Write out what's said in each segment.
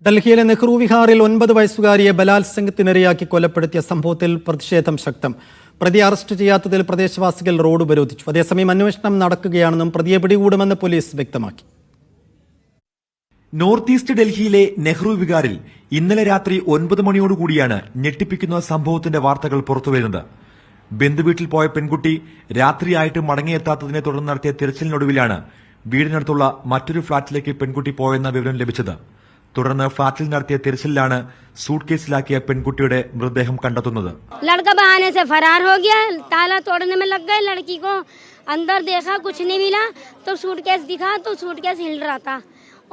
ഡൽഹിയിലെ നെഹ്റു വിഹാറിൽ 9 വയസ്സുകാരിയെ ബലാത്സംഗത്തിനിരയാക്കി കൊലപ്പെടുത്തിയ സംഭവത്തിൽ പ്രതിഷേധം ശക്തം. പ്രതിയെ അറസ്റ്റ് ചെയ്യാത്തതിൽ പ്രദേശവാസികൾ റോഡ് ഉപരോധിച്ചു. അതേസമയം അന്വേഷണം നടക്കുകയാണെന്നും പ്രതിയെ പിടികൂടുമെന്ന് പോലീസ് വ്യക്തമാക്കി. നോർത്ത് ഈസ്റ്റ് ഡൽഹിയിലെ നെഹ്റു വിഹാറിൽ ഇന്നലെ രാത്രി 9 മണിയോടുകൂടിയാണ് ഞെട്ടിപ്പിക്കുന്ന സംഭവത്തിന്റെ വാർത്തകൾ പുറത്തുവരുന്നത്. ബന്ധുവീട്ടിൽ പോയ പെൺകുട്ടി രാത്രിയായിട്ട് മടങ്ങിയെത്താത്തതിനെ തുടർന്ന് നടത്തിയ തിരച്ചിലിനൊടുവിലാണ് വീടിനടുത്തുള്ള മറ്റൊരു ഫ്ളാറ്റിലേക്ക് പെൺകുട്ടി പോയെന്ന വിവരം ലഭിച്ചത്. തുടർന്ന് ഫ്ളാറ്റിൽ നടത്തിയ തിരച്ചിലാണ് सूट केसिलाकिയ പെൺകുട്ടിയുടെ മൃതദേഹം കണ്ടെത്തുന്നത്. लड़का बहाने से फरार हो गया, ताला तोड़ने में लग गए. लड़की को अंदर देखा, कुछ नहीं मिला, तो सूटकेस दिखा तो सूटकेस हिल रहा था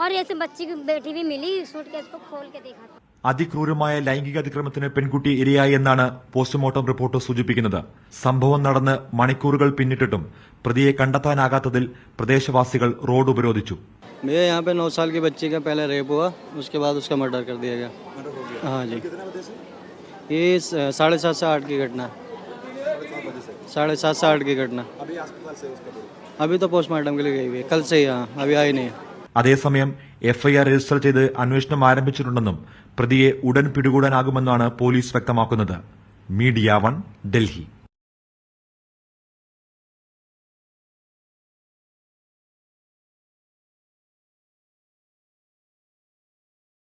और ऐसे बच्ची की बेटी भी मिली, सूटकेस को खोल के देखा. അതിക്രൂരമായ ലൈംഗിക അതിക്രമത്തിന് പെൺകുട്ടി ഇരയായി എന്നാണ് പോസ്റ്റ്മോർട്ടം റിപ്പോർട്ട് സൂചിപ്പിക്കുന്നത്. സംഭവം നടന്ന് മണിക്കൂറുകൾ പിന്നിട്ടിട്ടും പ്രതിയെ കണ്ടെത്താനാകാത്തതിൽ പ്രദേശവാസികൾ റോഡ് ഉപരോധിച്ചു. मेरे यहाँ पे 9 साल की बच्ची का पहले रेप हुआ, उसके बाद उसका मर्डर कर दिया गया. हाँ जी, ये 7:30 से 8 की घटना. 7:30 से 8 की घटना. अभी तो पोस्टमार्टम के लिए गई हुई है, कल से ही. हाँ, अभी आई नहीं. അതേസമയം എഫ്ഐആർ രജിസ്റ്റർ ചെയ്ത് അന്വേഷണം ആരംഭിച്ചിട്ടുണ്ടെന്നും പ്രതിയെ ഉടൻ പിടികൂടാനാകുമെന്നാണ് പോലീസ് വ്യക്തമാക്കുന്നത്. മീഡിയ 1 ഡൽഹി.